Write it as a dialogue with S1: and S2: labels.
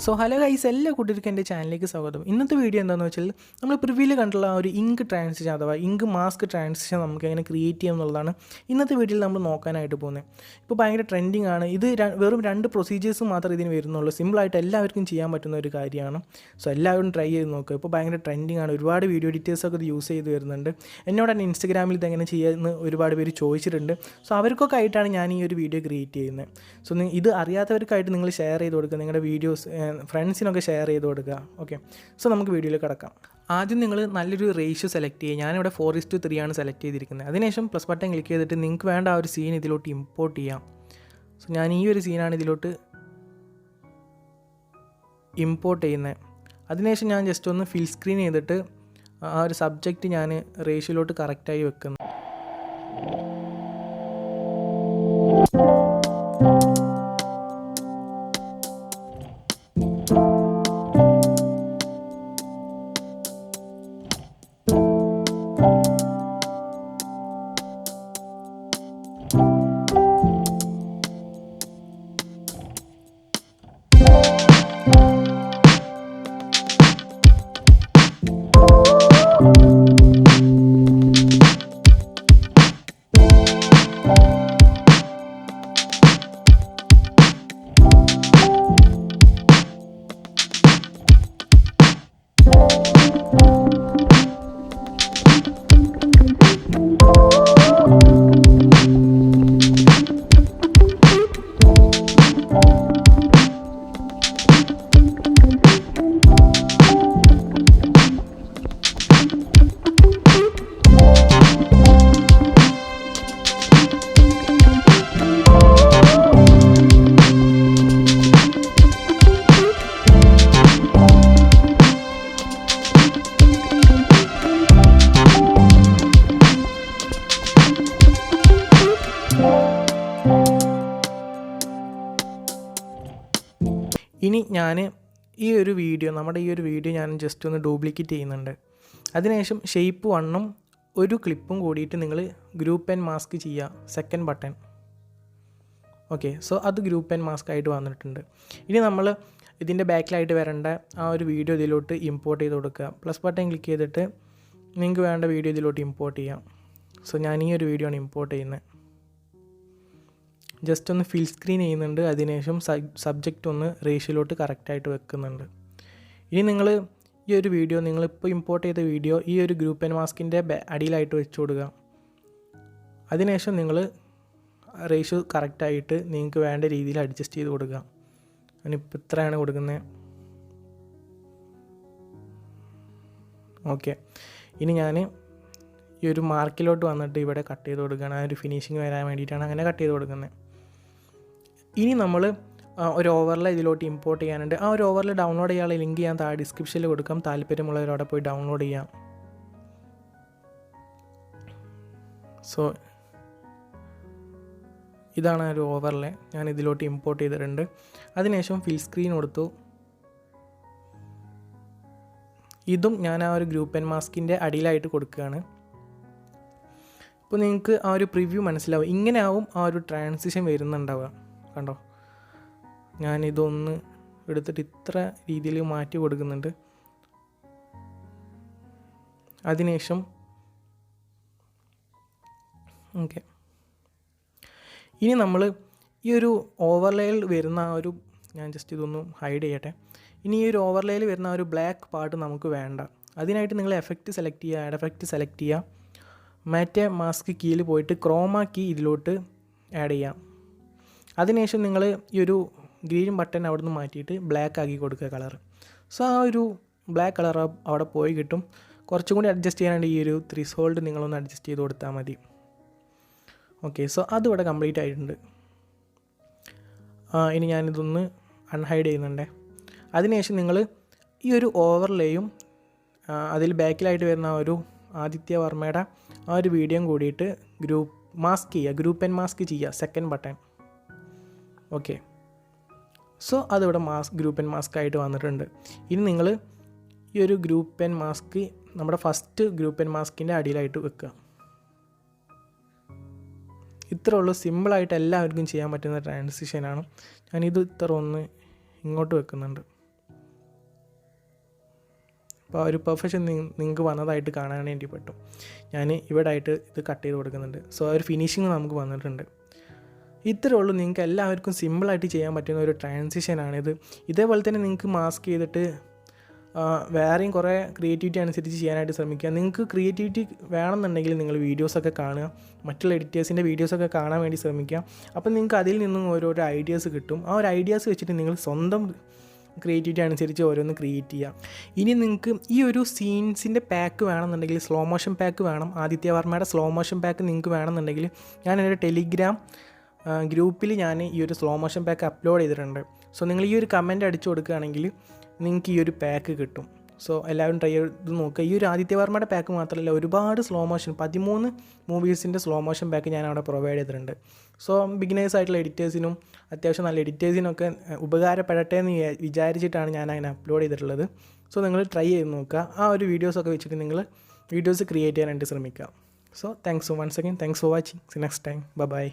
S1: So hello guys, എല്ലാ കൂട്ടർക്കും എൻ്റെ ചാനലിലേക്ക് സ്വാഗതം. ഇന്നത്തെ വീഡിയോ എന്താണെന്ന് വെച്ചാൽ നമ്മൾ പ്രിവ്യൂവിൽ കണ്ടുള്ള ആ ഒരു ഇങ്ക് ട്രാൻസിഷൻ അഥവാ ഇങ്ക് മാസ്ക് ട്രാൻസിഷൻ നമുക്ക് എങ്ങനെ ക്രിയേറ്റ് ചെയ്യാം എന്നുള്ളതാണ് ഇന്നത്തെ വീഡിയോയിൽ നമ്മൾ നോക്കാനായിട്ട് പോകുന്നത്. ഇപ്പോൾ ഭയങ്കര ട്രെൻഡിങ് ആണ് ഇത്. വെറും 2 പ്രൊസീജിയേഴ്സ് മാത്രമേ ഇതിന് വരുന്നുള്ളൂ. സിമ്പിളായിട്ട് എല്ലാവർക്കും ചെയ്യാൻ പറ്റുന്ന ഒരു കാര്യമാണ്. സോ എല്ലാവരും ട്രൈ ചെയ്ത് നോക്കുക. ഇപ്പോൾ ഭയങ്കര ട്രെൻഡിങ് ആണ്. ഒരുപാട് വീഡിയോ എഡിറ്റേഴ്സൊക്കെ ഇത് യൂസ് ചെയ്ത് വരുന്നുണ്ട്. എന്നോട് തന്നെ ഇൻസ്റ്റഗ്രാമിൽ ഇതെങ്ങനെ ചെയ്യുമെന്ന് ഒരുപാട് പേര് ചോദിച്ചിട്ടുണ്ട്. സോ അവർക്കൊക്കെ ആയിട്ടാണ് ഞാൻ ഈ ഒരു വീഡിയോ ക്രിയേറ്റ് ചെയ്യുന്നത്. സോ ഇത് അറിയാത്തവർക്കായിട്ട് നിങ്ങൾ ഷെയർ ചെയ്ത് കൊടുക്കുക. നിങ്ങളുടെ വീഡിയോസ് ഫ്രണ്ട്സിനൊക്കെ ഷെയർ ചെയ്ത് കൊടുക്കുക. ഓക്കെ, സോ നമുക്ക് വീഡിയോയിൽ കിടക്കാം. ആദ്യം നിങ്ങൾ നല്ലൊരു റേഷ്യോ സെലക്ട് ചെയ്യുക. ഞാനിവിടെ 4:3 ആണ് സെലക്ട് ചെയ്തിരിക്കുന്നത്. അതിനുശേഷം പ്ലസ് ബട്ടൺ ക്ലിക്ക് ചെയ്തിട്ട് നിങ്ങൾക്ക് വേണ്ട ആ ഒരു സീൻ ഇതിലോട്ട് ഇമ്പോർട്ട് ചെയ്യാം. സോ ഞാൻ ഈ ഒരു സീനാണ് ഇതിലോട്ട് ഇമ്പോർട്ട് ചെയ്യുന്നത്. അതിനുശേഷം ഞാൻ ജസ്റ്റ് ഒന്ന് ഫിൽ സ്ക്രീൻ ചെയ്തിട്ട് ആ ഒരു സബ്ജക്റ്റ് ഞാൻ റേഷ്യോയിലോട്ട് കറക്റ്റായി വെക്കുന്നു. ഇനി ഞാൻ നമ്മുടെ ഈ ഒരു വീഡിയോ ഞാൻ ജസ്റ്റ് ഒന്ന് ഡ്യൂപ്ലിക്കേറ്റ് ചെയ്യുന്നുണ്ട്. അതിനുശേഷം ഷേപ്പ് 1ഉം ഒരു ക്ലിപ്പും കൂടിയിട്ട് നിങ്ങൾ ഗ്രൂപ്പ് ആൻഡ് മാസ്ക് ചെയ്യുക. Second button. ഓക്കെ, സോ അത് ഗ്രൂപ്പ് ആൻഡ് മാസ്ക് ആയിട്ട് വന്നിട്ടുണ്ട്. ഇനി നമ്മൾ ഇതിൻ്റെ ബാക്കിലായിട്ട് വരേണ്ട ആ ഒരു വീഡിയോ ഇതിലോട്ട് ഇമ്പോർട്ട് ചെയ്ത് കൊടുക്കുക. പ്ലസ് ബട്ടൺ ക്ലിക്ക് ചെയ്തിട്ട് നിങ്ങൾക്ക് വേണ്ട വീഡിയോ ഇതിലോട്ട് ഇമ്പോർട്ട് ചെയ്യാം. സോ ഞാൻ ഈ ഒരു വീഡിയോ ആണ് ഇമ്പോർട്ട് ചെയ്യുന്നത്. ജസ്റ്റ് ഒന്ന് ഫിൽ സ്ക്രീൻ ചെയ്യുന്നുണ്ട്. അതിനുശേഷം സബ്ജക്റ്റ് ഒന്ന് റേഷ്യോയിലോട്ട് കറക്റ്റായിട്ട് വെക്കുന്നുണ്ട്. ഇനി നിങ്ങൾ ഈ ഒരു വീഡിയോ നിങ്ങളിപ്പോൾ ഇമ്പോർട്ട് ചെയ്ത വീഡിയോ ഈ ഒരു ഗ്രൂപ്പ് ആൻഡ് മാസ്കിൻ്റെ അടിയിലായിട്ട് വെച്ച് കൊടുക്കുക. അതിനുശേഷം നിങ്ങൾ റേഷ്യോ കറക്റ്റായിട്ട് നിങ്ങൾക്ക് വേണ്ട രീതിയിൽ അഡ്ജസ്റ്റ് ചെയ്ത് കൊടുക്കുക. ഞാനിപ്പോൾ ഇത്രയാണ് കൊടുക്കുന്നത്. ഓക്കെ, ഇനി ഞാൻ ഈ ഒരു മാർക്കിലോട്ട് വന്നിട്ട് ഇവിടെ കട്ട് ചെയ്ത് കൊടുക്കുകയാണ്. ആ ഒരു ഫിനിഷിങ് വരാൻ വേണ്ടിയിട്ടാണ് അങ്ങനെ കട്ട് ചെയ്ത് കൊടുക്കുന്നത്. ഇനി നമ്മൾ ഒരു ഓവർലേ ഇതിലോട്ട് ഇമ്പോർട്ട് ചെയ്യാനുണ്ട്. ആ ഒരു ഓവർലേ ഡൗൺലോഡ് ചെയ്യാനുള്ള ലിങ്ക് ഞാൻ താഴെ ഡിസ്ക്രിപ്ഷനിൽ കൊടുക്കാം. താല്പര്യമുള്ളവരവിടെ പോയി ഡൗൺലോഡ് ചെയ്യാം. സോ ഇതാണ് ആ ഒരു ഓവർലേ. ഞാൻ ഇതിലോട്ട് ഇമ്പോർട്ട് ചെയ്തിട്ടുണ്ട്. അതിനുശേഷം ഫിൽ സ്ക്രീൻ കൊടുത്തു. ഇതും ഞാൻ ആ ഒരു ഗ്രൂപ്പ് ആൻഡ് മാസ്കിൻ്റെ അടിയിലായിട്ട് കൊടുക്കുകയാണ്. ഇപ്പോൾ നിങ്ങൾക്ക് ആ ഒരു പ്രിവ്യൂ മനസ്സിലാവും. ഇങ്ങനെ ആവും ആ ഒരു ട്രാൻസിഷൻ വരുന്നുണ്ടാവുക. കണ്ടോ, ഞാനിതൊന്ന് എടുത്തിട്ട് ഇത്ര രീതിയിൽ മാറ്റി കൊടുക്കുന്നുണ്ട്. അതിനുശേഷം ഓക്കെ, ഇനി നമ്മൾ ഈ ഒരു ഓവർലേയിൽ വരുന്ന ആ ഒരു ഞാൻ ജസ്റ്റ് ഇതൊന്ന് ഹൈഡ് ചെയ്യട്ടെ. ഇനി ഈ ഒരു ഓവർലേയിൽ വരുന്ന ആ ഒരു ബ്ലാക്ക് പാർട്ട് നമുക്ക് വേണ്ട. അതിനായിട്ട് നിങ്ങൾ എഫക്റ്റ് സെലക്ട് ചെയ്യുക. ആഡ് എഫക്റ്റ് സെലക്ട് ചെയ്യുക. മാറ്റേ മാസ്ക് കീയിൽ പോയിട്ട് ക്രോമ കീ ഇതിലോട്ട് ആഡ് ചെയ്യാം. അതിനുശേഷം നിങ്ങൾ ഈ ഒരു ഗ്രീൻ ബട്ടൺ അവിടെ നിന്ന് മാറ്റിയിട്ട് ബ്ലാക്ക് ആക്കി കൊടുക്കുക കളർ. സോ ആ ഒരു ബ്ലാക്ക് കളർ അവിടെ പോയി കിട്ടും. കുറച്ചും കൂടി അഡ്ജസ്റ്റ് ചെയ്യാനായിട്ട് ഈ ഒരു ത്രിസോൾഡ് നിങ്ങളൊന്ന് അഡ്ജസ്റ്റ് ചെയ്ത് കൊടുത്താൽ മതി. ഓക്കെ, സോ അതിവിടെ കംപ്ലീറ്റ് ആയിട്ടുണ്ട്. ഇനി ഞാനിതൊന്ന് അൺഹൈഡ് ചെയ്യുന്നുണ്ട്. അതിനുശേഷം നിങ്ങൾ ഈ ഒരു ഓവർലേയും അതിൽ ബാക്കിലായിട്ട് വരുന്ന ആ ഒരു ആദിത്യ വർമ്മയുടെ ആ ഒരു വീഡിയോയും കൂടിയിട്ട് ഗ്രൂപ്പ് ആൻഡ് മാസ്ക് ചെയ്യുക. Second button. ഓക്കെ, സോ അതിവിടെ ഗ്രൂപ്പ് ആൻഡ് മാസ്ക് ആയിട്ട് വന്നിട്ടുണ്ട്. ഇനി നിങ്ങൾ ഈ ഒരു ഗ്രൂപ്പ് ആൻഡ് മാസ്ക് നമ്മുടെ ഫസ്റ്റ് ഗ്രൂപ്പ് ആൻഡ് മാസ്കിൻ്റെ അടിയിലായിട്ട് വെക്കുക. ഇത്രേ ഉള്ളൂ, സിമ്പിളായിട്ട് എല്ലാവർക്കും ചെയ്യാൻ പറ്റുന്ന ട്രാൻസിഷനാണ്. ഞാനിത് ഇത്ര ഒന്ന് ഇങ്ങോട്ട് വെക്കുന്നുണ്ട്. അപ്പോൾ ഒരു പെർഫെക്ഷൻ നിങ്ങൾക്ക് വന്നതായിട്ട് കാണാൻ വേണ്ടി പറ്റും. ഞാൻ ഇവിടെ ആയിട്ട് ഇത് കട്ട് ചെയ്ത് കൊടുക്കുന്നുണ്ട്. സോ ഒരു ഫിനിഷിങ് നമുക്ക് വന്നിട്ടുണ്ട്. ഇത്രേ ഉള്ളൂ, നിങ്ങൾക്ക് എല്ലാവർക്കും സിമ്പിളായിട്ട് ചെയ്യാൻ പറ്റുന്ന ഒരു ട്രാൻസിഷനാണിത്. ഇതേപോലെ തന്നെ നിങ്ങൾക്ക് മാസ്ക് ചെയ്തിട്ട് വേറെയും കുറേ ക്രിയേറ്റിവിറ്റി അനുസരിച്ച് ചെയ്യാനായിട്ട് ശ്രമിക്കുക. നിങ്ങൾക്ക് ക്രിയേറ്റിവിറ്റി വേണമെന്നുണ്ടെങ്കിൽ നിങ്ങൾ വീഡിയോസൊക്കെ കാണുക, മറ്റുള്ള എഡിറ്റേഴ്സിൻ്റെ വീഡിയോസൊക്കെ കാണാൻ വേണ്ടി ശ്രമിക്കുക. അപ്പോൾ നിങ്ങൾക്ക് അതിൽ നിന്നും ഓരോരോ ഐഡിയാസ് കിട്ടും. ആ ഒരു ഐഡിയാസ് വെച്ചിട്ട് നിങ്ങൾ സ്വന്തം ക്രിയേറ്റിവിറ്റി അനുസരിച്ച് ഓരോന്ന് ക്രിയേറ്റ് ചെയ്യുക. ഇനി നിങ്ങൾക്ക് ഈ ഒരു സീൻസിൻ്റെ പാക്ക് വേണമെന്നുണ്ടെങ്കിൽ, സ്ലോ മോഷൻ പാക്ക് വേണം, ആദിത്യവർമ്മയുടെ സ്ലോ മോഷൻ പാക്ക് നിങ്ങൾക്ക് വേണമെന്നുണ്ടെങ്കിൽ ഞാൻ എൻ്റെ ടെലിഗ്രാം ഗ്രൂപ്പിൽ ഞാൻ ഈ ഒരു സ്ലോ മോഷൻ പാക്ക് അപ്ലോഡ് ചെയ്തിട്ടുണ്ട്. സോ നിങ്ങൾ ഈ ഒരു കമൻറ്റ് അടിച്ചു കൊടുക്കുകയാണെങ്കിൽ നിങ്ങൾക്ക് ഈ ഒരു പാക്ക് കിട്ടും. സോ എല്ലാവരും ട്രൈ ചെയ്ത് നോക്കുക. ഈ ഒരു ആദിത്യവർമ്മയുടെ പാക്ക് മാത്രമല്ല, ഒരുപാട് സ്ലോ മോഷൻ 13 മൂവീസിൻ്റെ സ്ലോ മോഷൻ പാക്ക് ഞാൻ അവിടെ പ്രൊവൈഡ് ചെയ്തിട്ടുണ്ട്. സോ ബിഗിനേഴ്സ് ആയിട്ടുള്ള എഡിറ്റേഴ്സിനും അത്യാവശ്യം നല്ല എഡിറ്റേഴ്സിനൊക്കെ ഉപകാരപ്പെടട്ടെ എന്ന് വിചാരിച്ചിട്ടാണ് ഞാൻ അങ്ങനെ അപ്ലോഡ് ചെയ്തിട്ടുള്ളത്. സോ നിങ്ങൾ ട്രൈ ചെയ്ത് നോക്കുക. ആ ഒരു വീഡിയോസൊക്കെ വെച്ചിട്ട് നിങ്ങൾ വീഡിയോസ് ക്രിയേറ്റ് ചെയ്യാനായിട്ട് ശ്രമിക്കുക. So thanks once again, thanks for watching. See next time, by.